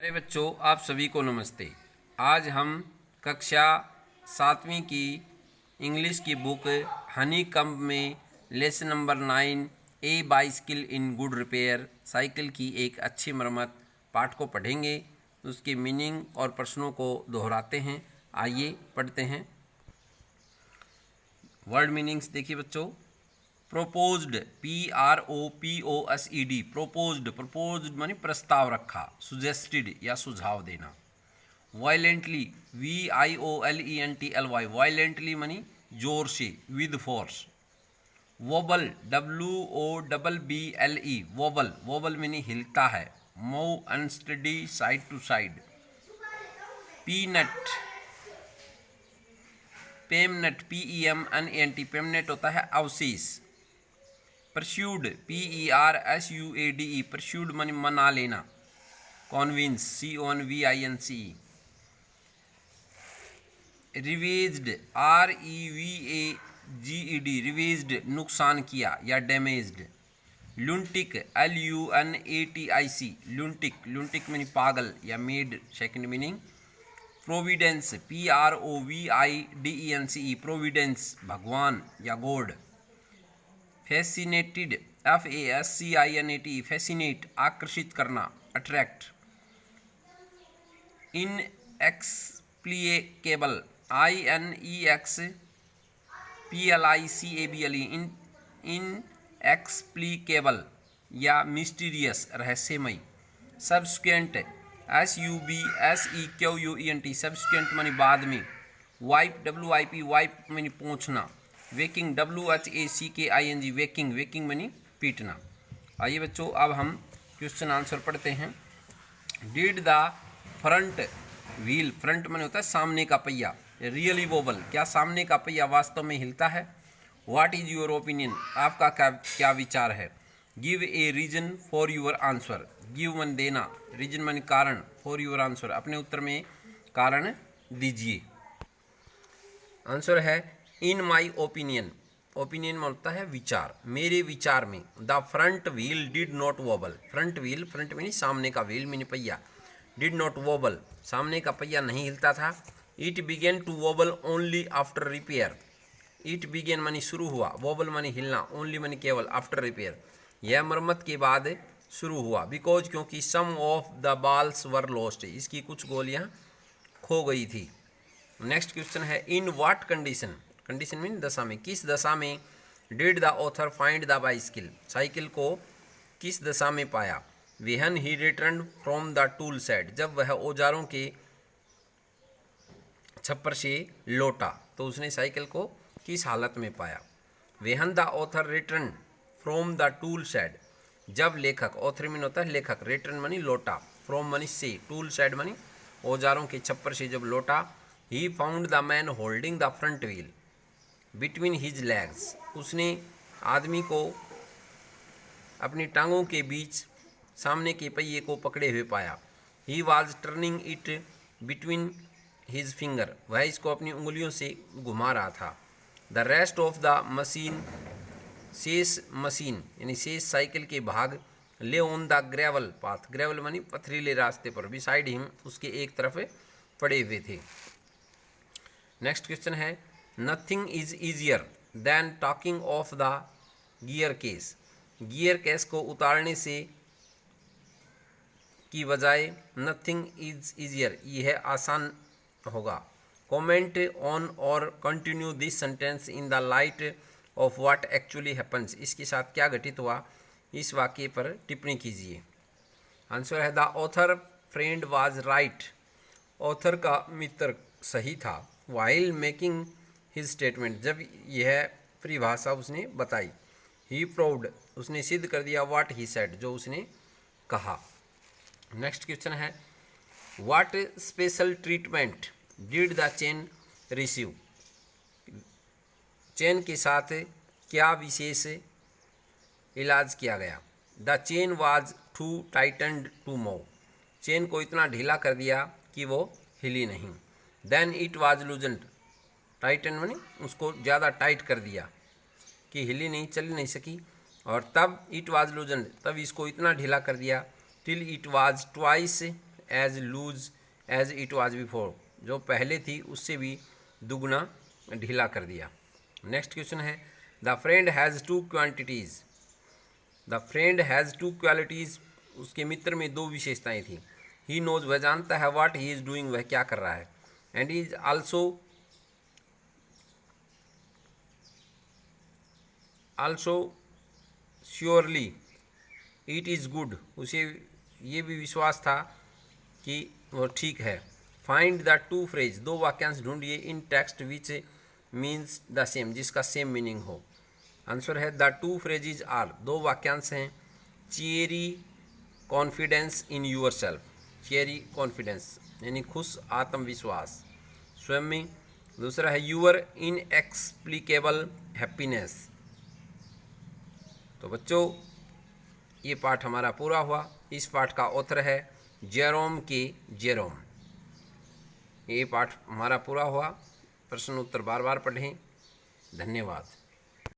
अरे बच्चों, आप सभी को नमस्ते। आज हम कक्षा 7वीं की इंग्लिश की बुक हनी कम्ब में lesson number 9 A bicycle in good repair cycle की एक अच्छी मरम्मत पाठ को पढ़ेंगे। उसके मीनिंग और प्रश्नों को दोहराते हैं। आइए पढ़ते हैं। वर्ड मीनिंग्स देखिए बच्चों। प्रोपोज्ड, PROPOSED, प्रोपोज्ड, प्रपोज्ड माने प्रस्ताव रखा, सुजेस्टेड या सुझाव देना। वायलेंटली, VIOLENTLY, वायलेंटली मानी जोर से, with force. Wobble, WOBBLE, wobble, wobble मानी हिलता है, move unsteady side to side. Peanut, remnant, PEMNAT, remnant होता है अवशेष। परस्यूड, PERSUADE, परस्यूड मानी मना लेना। कॉन्विंस, CONVINCE। रिवेज्ड, REVAGED, रिवेज्ड नुकसान किया या डैमेज्ड। लुंटिक, LUNATIC, लुंटिक, लुंटिक मानी पागल या made, second meaning. Providence, PROVIDENCE, Providence भगवान या गॉड। फैसिनेटेड, FASCINAT, फैसिनेट आकर्षित करना, अट्रैक्ट। इनएक्सप्लिकेबल, INEXPLICABLE, इनएक्सप्लिकेबल या मिस्टीरियस रहस्यमय। सब्सिक्वेंट, SUBSEQUENT, सब्सिक्वेंट मानी बाद में। वाइप, WIP, वाइप मानी पोंछना। वेकिंग, WHACKING, वेकिंग, वेकिंग मानी पीटना। आइए बच्चों, अब हम क्वेश्चन आंसर पढ़ते हैं। Did the front wheel, front माने होता है सामने का पहिया, रियली वोबल, क्या सामने का पहिया वास्तव में हिलता है। व्हाट इज योर ओपिनियन, आपका क्या विचार है। Give a reason for your answer, give मन देना, रीजन माने कारण, फॉर योर आंसर अपने उत्तर में कारण दीजिए। आंसर है इन माई ओपिनियन, ओपिनियन में होता है विचार, मेरे विचार में। The front wheel did not wobble, front wheel, front में सामने का व्हील में पहिया, डिड नॉट वोबल सामने का पहिया नहीं हिलता था। It began to wobble only after repair, it began मानी शुरू हुआ, वोबल मानी हिलना, ओनली मानी केवल, आफ्टर रिपेयर यह मरम्मत के बाद शुरू हुआ। बिकॉज क्योंकि some of the balls were lost, इसकी कुछ गोलियां खो गई थी। नेक्स्ट क्वेश्चन है in what condition, condition mean दशा में, किस दशा में did the author find the bicycle, cycle को किस दशा में पाया। When he return from the tool set, जब वह औजारों के छप्पर से लौटा तो उसने साइकिल को किस हालत में पाया। When the author return from the tool set, जब लेखक, ऑथर मीन होता है लेखक, रिटर्न मनी लौटा, फ्रॉम मनी से, टूल सेट मनी औजारों के छप्पर से जब लौटा। He found the man holding the front wheel between his legs, उसने आदमी को अपनी टांगों के बीच सामने के पहिए को पकड़े हुए पाया। He was turning it between his finger, वह इसको अपनी उंगलियों से घुमा रहा था। The rest of the machine, शेष मशीन यानी शेष साइकिल के भाग, ले on the gravel path, gravel मानी पथरीले रास्ते पर, बिसाइड हिम उसके एक तरफ पड़े हुए थे। नेक्स्ट क्वेश्चन है nothing is easier than talking of the gear case, gear case को उतारने से की बजाय नथिंग इज ईजियर, यह आसान होगा। कॉमेंट ऑन और continue this sentence in the light of what actually happens, इसके साथ क्या घटित हुआ इस वाक्य पर टिप्पणी कीजिए। आंसर है the author friend was right, author का मित्र सही था। वाइल मेकिंग हिज स्टेटमेंट, जब यह परिभाषा उसने बताई। ही प्रूव्ड, उसने सिद्ध कर दिया, व्हाट ही सेड, जो उसने कहा। नेक्स्ट क्वेश्चन है what special treatment did the chain receive, chain के साथ क्या विशेष इलाज किया गया। The chain was too tightened to move, chain को इतना ढीला कर दिया कि वो हिली नहीं। Then it was loosened, tighten माने उसको ज़्यादा टाइट कर दिया कि हिली नहीं, चल नहीं सकी। और तब इट वाज लूजन्ड, तब इसको इतना ढीला कर दिया till it was twice as loose as it was before, जो पहले थी उससे भी दुगना ढीला कर दिया। नेक्स्ट क्वेश्चन है the friend has two quantities, the friend has two qualities, उसके मित्र में दो विशेषताएं थी। ही नोज, वह जानता है, व्हाट ही इज़ डूइंग, वह क्या कर रहा है, and is also surely it is good, उसे ये भी विश्वास था कि वो ठीक है। फाइंड द टू फ्रेज, दो वाक्यांश ढूंढिए in text which means the same, जिसका सेम मीनिंग हो। आंसर है द टू फ्रेजेज आर, दो वाक्यांश हैं cheery confidence in yourself, cheery confidence यानी खुश आत्मविश्वास, स्विमिंग। दूसरा है यूर इनएक्सप्लिकेबल हैप्पीनेस। तो बच्चों ये पाठ हमारा पूरा हुआ। इस पाठ का ऑथर है जेरोम के जेरोम। ये पाठ हमारा पूरा हुआ। प्रश्न उत्तर बार बार पढ़ें। धन्यवाद।